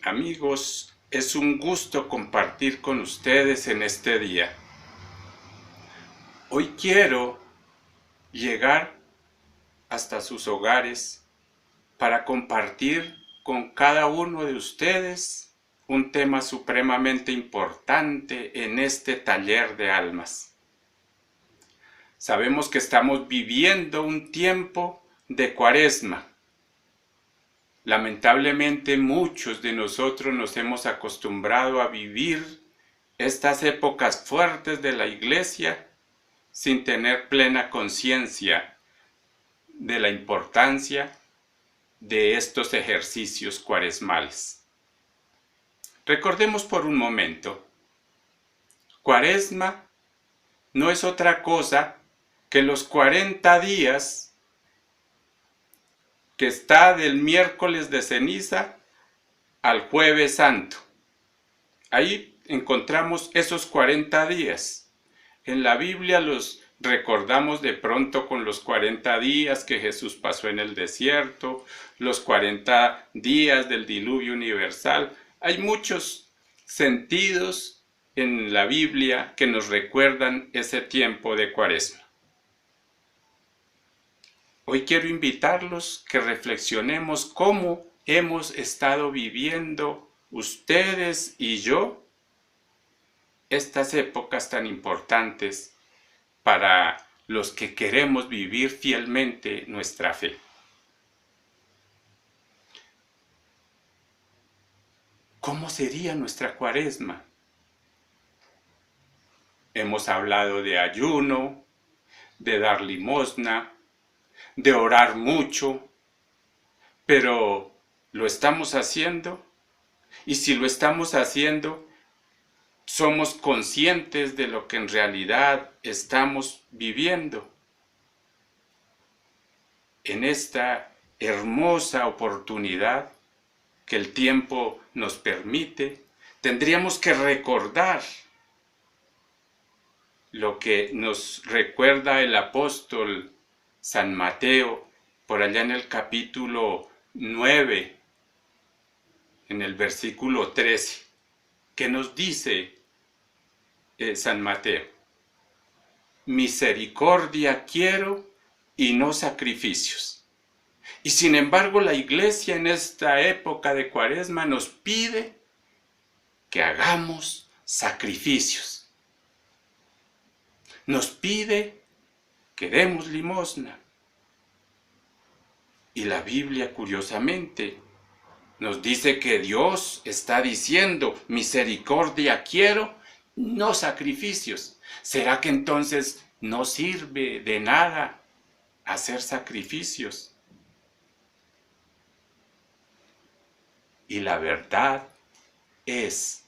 Amigos, es un gusto compartir con ustedes en este día. Hoy quiero llegar hasta sus hogares para compartir con cada uno de ustedes un tema supremamente importante en este taller de almas. Sabemos que estamos viviendo un tiempo de Cuaresma. Lamentablemente muchos de nosotros nos hemos acostumbrado a vivir estas épocas fuertes de la Iglesia sin tener plena conciencia de la importancia de estos ejercicios cuaresmales. Recordemos por un momento, Cuaresma no es otra cosa que los 40 días que está del miércoles de ceniza al jueves santo. Ahí encontramos esos 40 días. En la Biblia los recordamos de pronto con los 40 días que Jesús pasó en el desierto, los 40 días del diluvio universal. Hay muchos sentidos en la Biblia que nos recuerdan ese tiempo de Cuaresma. Hoy quiero invitarlos que reflexionemos cómo hemos estado viviendo ustedes y yo estas épocas tan importantes para los que queremos vivir fielmente nuestra fe. ¿Cómo sería nuestra Cuaresma? Hemos hablado de ayuno, de dar limosna, de orar mucho, pero ¿lo estamos haciendo? Y si lo estamos haciendo, ¿somos conscientes de lo que en realidad estamos viviendo? En esta hermosa oportunidad que el tiempo nos permite, tendríamos que recordar lo que nos recuerda el apóstol San Mateo, por allá en el capítulo 9, en el versículo 13, que nos dice San Mateo: misericordia quiero y no sacrificios. Y sin embargo la Iglesia en esta época de Cuaresma nos pide que hagamos sacrificios. Nos pide que demos limosna. Y la Biblia, curiosamente, nos dice que Dios está diciendo: misericordia quiero, no sacrificios. ¿Será que entonces no sirve de nada hacer sacrificios? Y la verdad es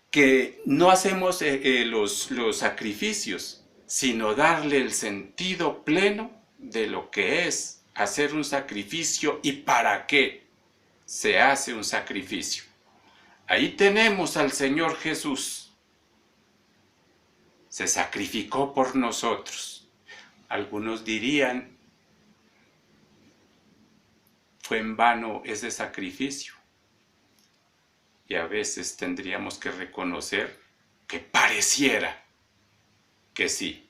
que no hacemos los sacrificios, sino darle el sentido pleno de lo que es hacer un sacrificio y para qué se hace un sacrificio. Ahí tenemos al Señor Jesús. Se sacrificó por nosotros. Algunos dirían: fue en vano ese sacrificio. Y a veces tendríamos que reconocer que pareciera que sí.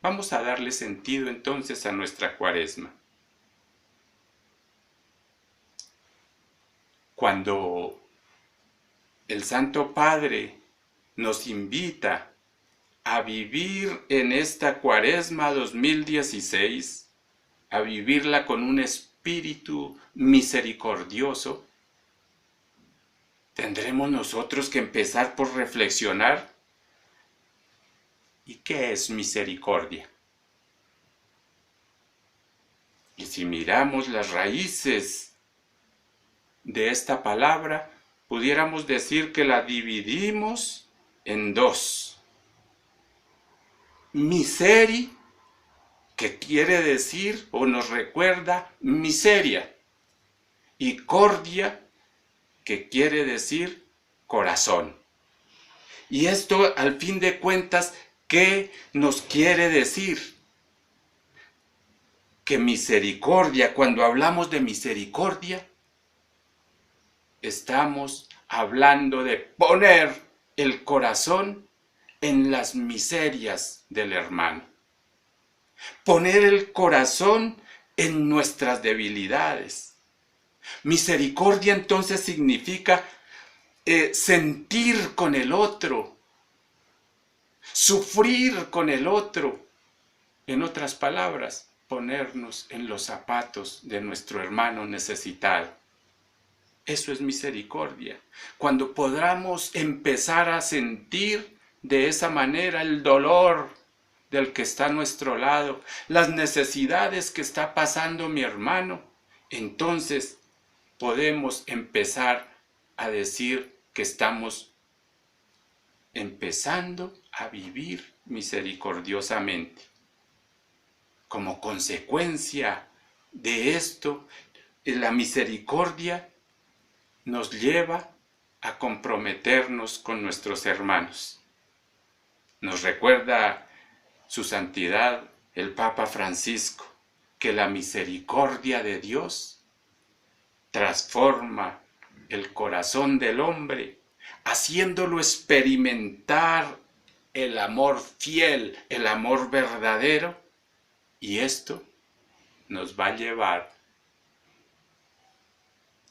Vamos a darle sentido entonces a nuestra Cuaresma. Cuando el Santo Padre nos invita a vivir en esta Cuaresma 2016, a vivirla con un espíritu misericordioso, tendremos nosotros que empezar por reflexionar: ¿y qué es misericordia? Y si miramos las raíces de esta palabra, pudiéramos decir que la dividimos en dos. Miseri, que quiere decir o nos recuerda miseria, y cordia, que quiere decir corazón. Y esto, al fin de cuentas, ¿qué nos quiere decir? Que misericordia, cuando hablamos de misericordia, estamos hablando de poner el corazón en las miserias del hermano. Poner el corazón en nuestras debilidades. Misericordia entonces significa sentir con el otro, sufrir con el otro. En otras palabras, ponernos en los zapatos de nuestro hermano necesitado. Eso es misericordia. Cuando podamos empezar a sentir de esa manera el dolor del que está a nuestro lado, las necesidades que está pasando mi hermano, entonces podemos empezar a decir que estamos empezando a vivir misericordiosamente. Como consecuencia de esto, la misericordia nos lleva a comprometernos con nuestros hermanos. Nos recuerda su santidad, el Papa Francisco, que la misericordia de Dios transforma el corazón del hombre, haciéndolo experimentar el amor fiel, el amor verdadero, y esto nos va a llevar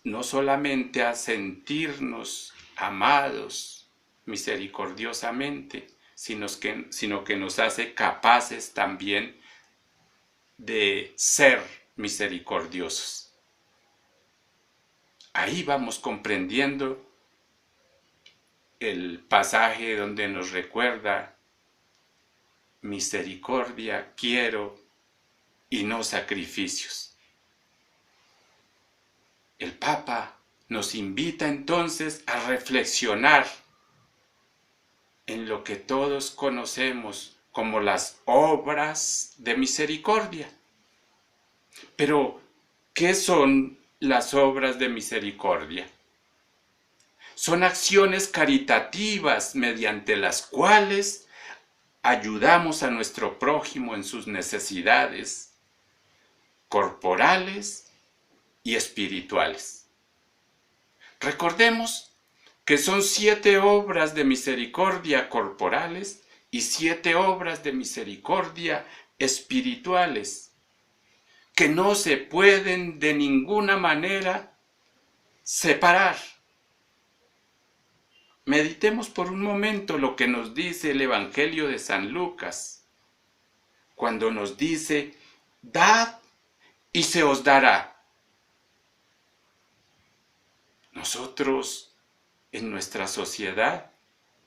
no solamente a sentirnos amados misericordiosamente, sino que nos hace capaces también de ser misericordiosos. Ahí vamos comprendiendo el pasaje donde nos recuerda: misericordia quiero y no sacrificios. El Papa nos invita entonces a reflexionar en lo que todos conocemos como las obras de misericordia. Pero, ¿qué son las obras de misericordia? Son acciones caritativas mediante las cuales ayudamos a nuestro prójimo en sus necesidades corporales y espirituales. Recordemos que son 7 obras de misericordia corporales y 7 obras de misericordia espirituales, que no se pueden de ninguna manera separar. Meditemos por un momento lo que nos dice el Evangelio de San Lucas, cuando nos dice: dad y se os dará. Nosotros, en nuestra sociedad,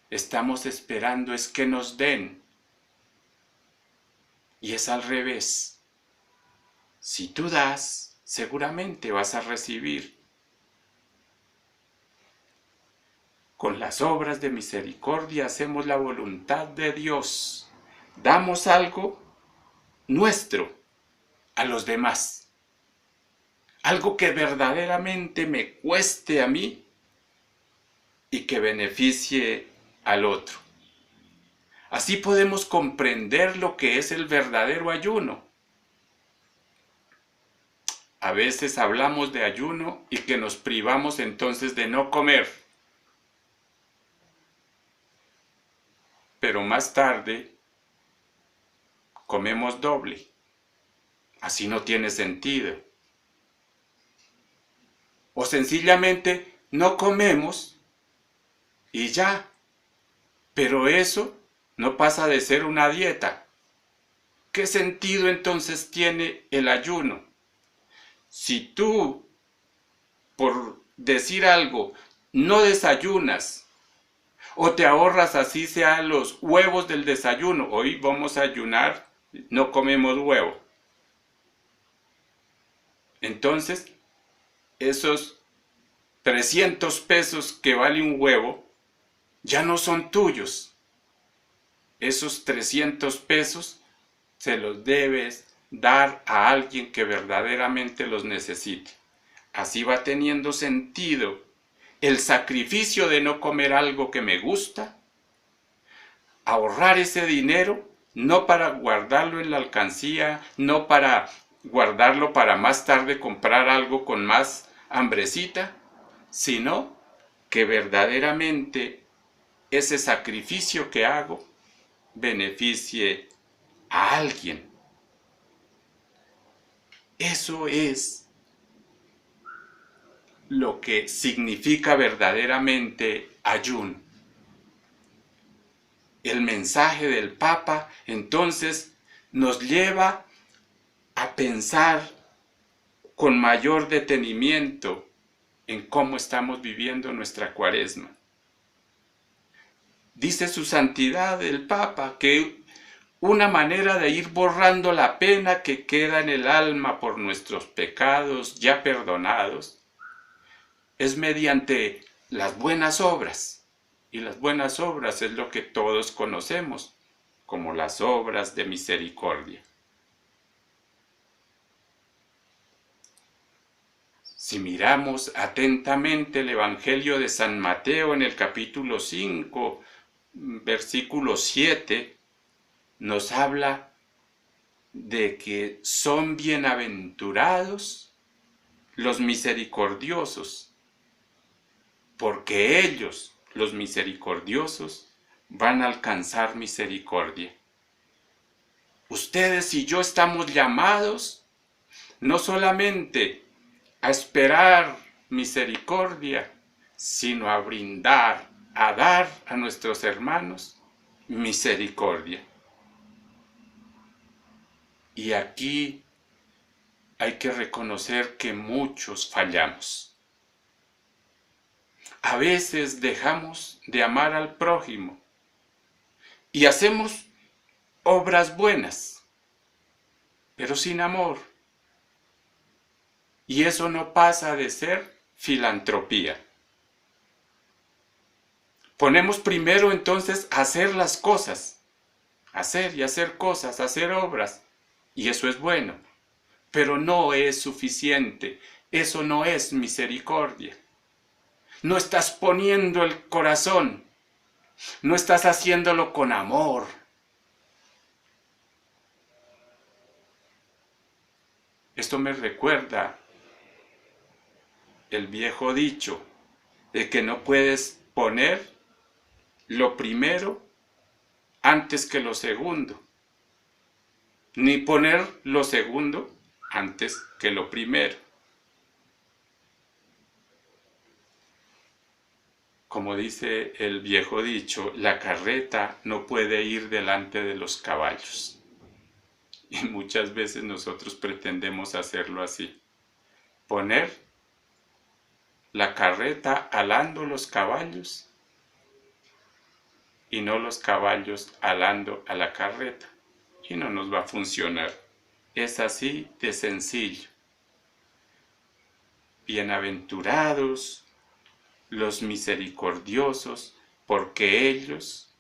estamos esperando es que nos den. Y es al revés. Si tú das, seguramente vas a recibir. Con las obras de misericordia hacemos la voluntad de Dios. Damos algo nuestro a los demás. Algo que verdaderamente me cueste a mí y que beneficie al otro. Así podemos comprender lo que es el verdadero ayuno. A veces hablamos de ayuno y que nos privamos entonces de no comer. Pero más tarde comemos doble. Así no tiene sentido. O sencillamente no comemos y ya. Pero eso no pasa de ser una dieta. ¿Qué sentido entonces tiene el ayuno? Si tú, por decir algo, no desayunas o te ahorras así sea los huevos del desayuno, hoy vamos a ayunar, no comemos huevo. Entonces, esos 300 pesos que vale un huevo ya no son tuyos. Esos 300 pesos se los debes dar a alguien que verdaderamente los necesite. Así va teniendo sentido el sacrificio de no comer algo que me gusta, ahorrar ese dinero, no para guardarlo en la alcancía, no para guardarlo para más tarde comprar algo con más hambrecita, sino que verdaderamente ese sacrificio que hago beneficie a alguien. Eso es lo que significa verdaderamente ayuno. El mensaje del Papa entonces nos lleva a pensar con mayor detenimiento en cómo estamos viviendo nuestra Cuaresma. Dice su santidad el Papa que una manera de ir borrando la pena que queda en el alma por nuestros pecados ya perdonados es mediante las buenas obras. Y las buenas obras es lo que todos conocemos como las obras de misericordia. Si miramos atentamente el Evangelio de San Mateo en el capítulo 5, versículo 7, nos habla de que son bienaventurados los misericordiosos, porque ellos, los misericordiosos, van a alcanzar misericordia. Ustedes y yo estamos llamados no solamente a esperar misericordia, sino a brindar, a dar a nuestros hermanos misericordia. Y aquí hay que reconocer que muchos fallamos. A veces dejamos de amar al prójimo y hacemos obras buenas, pero sin amor. Y eso no pasa de ser filantropía. Ponemos primero entonces a hacer las cosas, hacer cosas, hacer obras, y eso es bueno, pero no es suficiente, eso no es misericordia. No estás poniendo el corazón, no estás haciéndolo con amor. Esto me recuerda el viejo dicho de que no puedes poner lo primero antes que lo segundo, ni poner lo segundo antes que lo primero. Como dice el viejo dicho, la carreta no puede ir delante de los caballos. Y muchas veces nosotros pretendemos hacerlo así. Poner la carreta alando los caballos y no los caballos alando a la carreta. Y no nos va a funcionar. Es así de sencillo. Bienaventurados los misericordiosos, porque ellos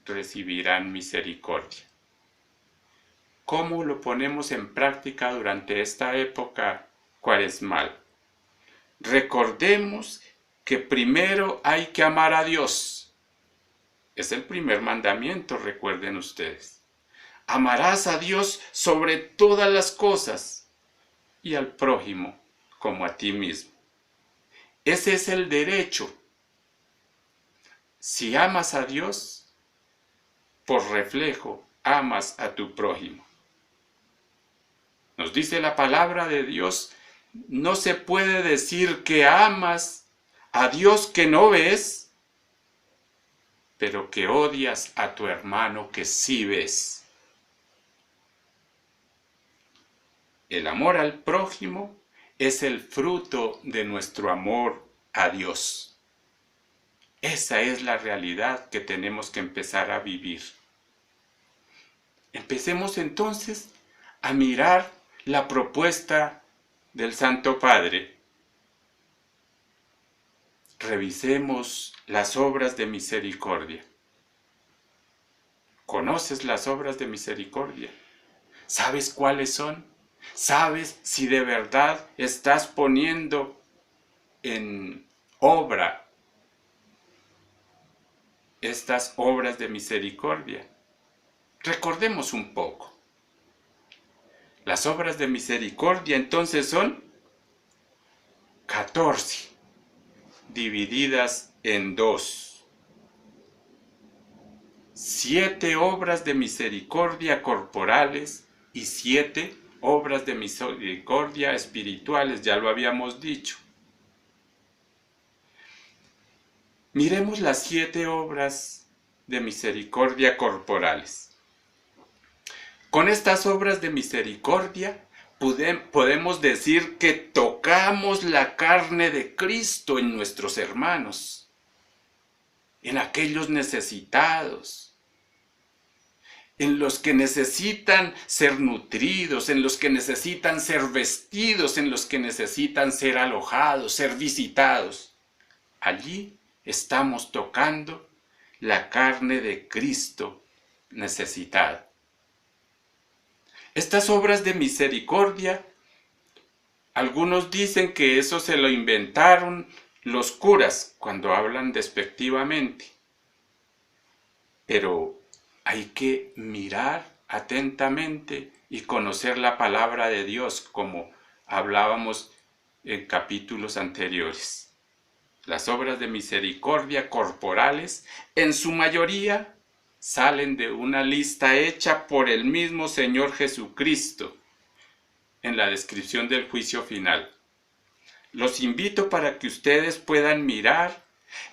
recibirán misericordia. ¿Cómo lo ponemos en práctica durante esta época cuaresmal? Recordemos que primero hay que amar a Dios. Es el primer mandamiento, recuerden ustedes. Amarás a Dios sobre todas las cosas y al prójimo como a ti mismo. Ese es el derecho. Si amas a Dios, por reflejo, amas a tu prójimo. Nos dice la palabra de Dios, no se puede decir que amas a Dios que no ves, pero que odias a tu hermano que sí ves. El amor al prójimo es el fruto de nuestro amor a Dios. Esa es la realidad que tenemos que empezar a vivir. Empecemos entonces a mirar la propuesta del Santo Padre. Revisemos las obras de misericordia. ¿Conoces las obras de misericordia? ¿Sabes cuáles son? ¿Sabes si de verdad estás poniendo en obra estas obras de misericordia? Recordemos un poco. Las obras de misericordia entonces son 14. divididas en dos. 7 obras de misericordia corporales y 7 obras de misericordia espirituales, ya lo habíamos dicho. Miremos las 7 obras de misericordia corporales. Con estas obras de misericordia podemos decir que tocamos la carne de Cristo en nuestros hermanos, en aquellos necesitados, en los que necesitan ser nutridos, en los que necesitan ser vestidos, en los que necesitan ser alojados, ser visitados. Allí estamos tocando la carne de Cristo necesitada. Estas obras de misericordia, algunos dicen que eso se lo inventaron los curas cuando hablan despectivamente. Pero hay que mirar atentamente y conocer la palabra de Dios, como hablábamos en capítulos anteriores. Las obras de misericordia corporales, en su mayoría, salen de una lista hecha por el mismo Señor Jesucristo en la descripción del juicio final. Los invito para que ustedes puedan mirar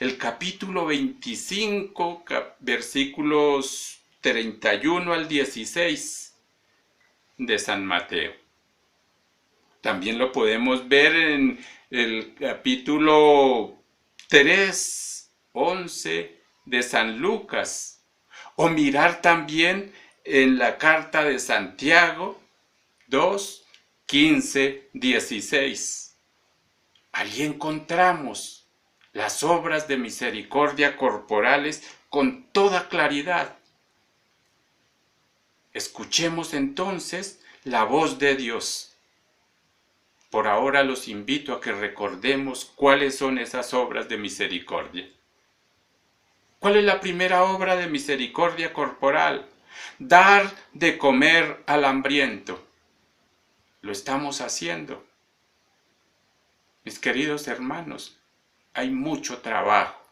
el capítulo 25, versículos 31 al 16 de San Mateo. También lo podemos ver en el capítulo 3, 11 de San Lucas. O mirar también en la carta de Santiago 2, 15, 16. Allí encontramos las obras de misericordia corporales con toda claridad. Escuchemos entonces la voz de Dios. Por ahora los invito a que recordemos cuáles son esas obras de misericordia. ¿Cuál es la primera obra de misericordia corporal? Dar de comer al hambriento. Lo estamos haciendo. Mis queridos hermanos, hay mucho trabajo.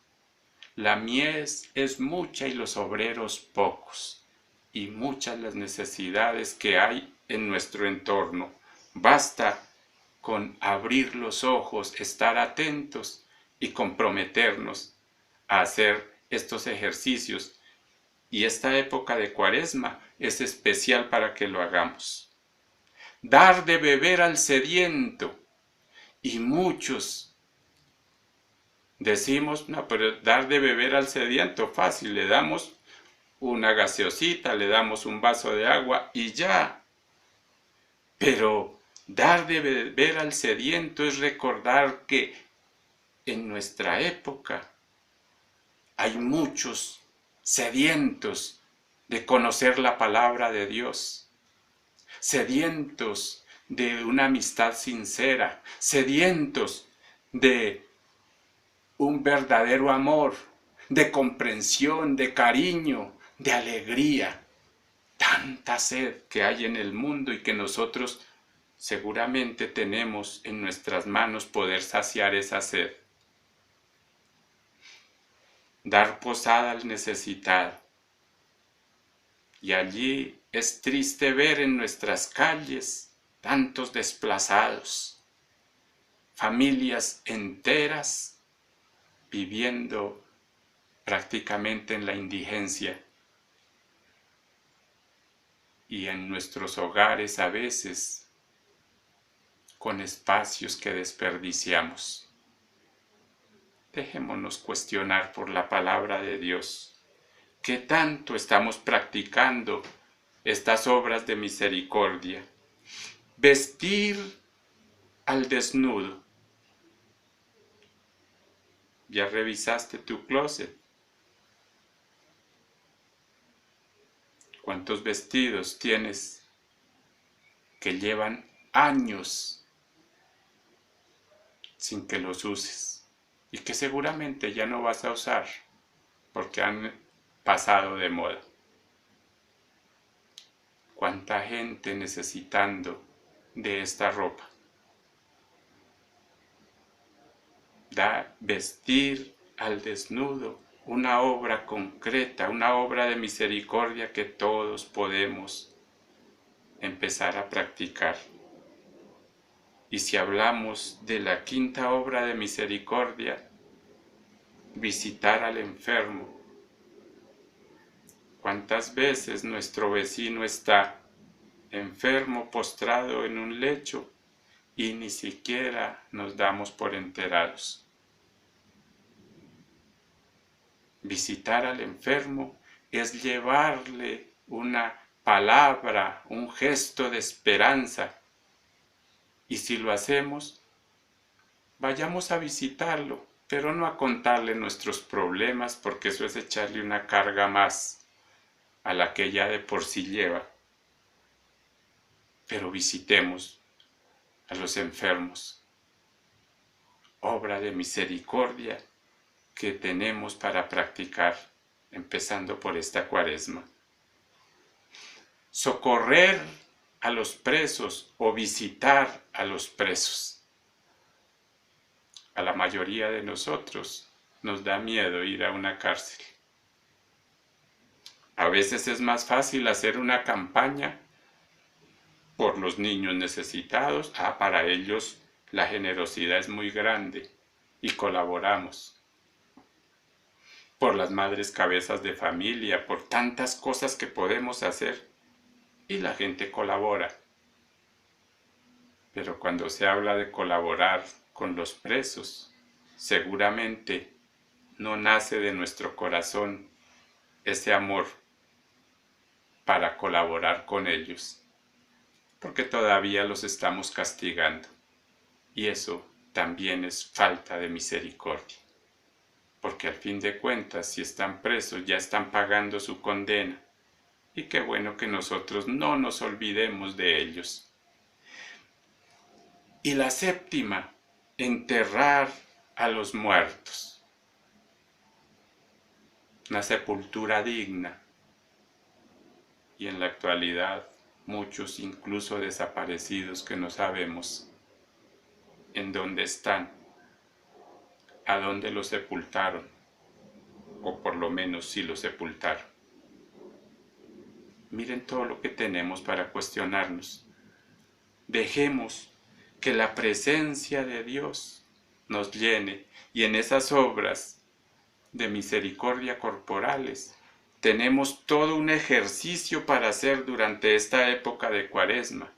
La mies es mucha y los obreros pocos. Y muchas las necesidades que hay en nuestro entorno. Basta con abrir los ojos, estar atentos y comprometernos a hacer estos ejercicios, y esta época de Cuaresma es especial para que lo hagamos. Dar de beber al sediento, y muchos decimos, no, pero dar de beber al sediento fácil, le damos una gaseosita, le damos un vaso de agua y ya. Pero dar de beber al sediento es recordar que en nuestra época hay muchos sedientos de conocer la palabra de Dios, sedientos de una amistad sincera, sedientos de un verdadero amor, de comprensión, de cariño, de alegría. Tanta sed que hay en el mundo y que nosotros seguramente tenemos en nuestras manos poder saciar esa sed. Dar posada al necesitado. Y allí es triste ver en nuestras calles tantos desplazados, familias enteras viviendo prácticamente en la indigencia. Y en nuestros hogares a veces con espacios que desperdiciamos. Dejémonos cuestionar por la palabra de Dios. ¿Qué tanto estamos practicando estas obras de misericordia? Vestir al desnudo. ¿Ya revisaste tu closet? ¿Cuántos vestidos tienes que llevan años sin que los uses? Y que seguramente ya no vas a usar porque han pasado de moda. ¿Cuánta gente necesitando de esta ropa? da vestir al desnudo, una obra concreta, una obra de misericordia que todos podemos empezar a practicar. Y si hablamos de la quinta obra de misericordia, visitar al enfermo. ¿Cuántas veces nuestro vecino está enfermo, postrado en un lecho, y ni siquiera nos damos por enterados? Visitar al enfermo es llevarle una palabra, un gesto de esperanza. Y si lo hacemos, vayamos a visitarlo, pero no a contarle nuestros problemas, porque eso es echarle una carga más a la que ya de por sí lleva. Pero visitemos a los enfermos. Obra de misericordia que tenemos para practicar, empezando por esta Cuaresma. Socorrer a los presos o visitar a los presos. A la mayoría de nosotros nos da miedo ir a una cárcel. A veces es más fácil hacer una campaña por los niños necesitados. Para ellos la generosidad es muy grande y colaboramos. Por las madres cabezas de familia, por tantas cosas que podemos hacer y la gente colabora. Pero cuando se habla de colaborar con los presos, seguramente no nace de nuestro corazón ese amor para colaborar con ellos, porque todavía los estamos castigando, y eso también es falta de misericordia, porque al fin de cuentas, si están presos, ya están pagando su condena, y qué bueno que nosotros no nos olvidemos de ellos. Y la séptima, enterrar a los muertos. Una sepultura digna. Y en la actualidad, muchos incluso desaparecidos que no sabemos en dónde están, a dónde los sepultaron, o por lo menos si los sepultaron. Miren todo lo que tenemos para cuestionarnos. Dejemos que la presencia de Dios nos llene, y en esas obras de misericordia corporales tenemos todo un ejercicio para hacer durante esta época de Cuaresma,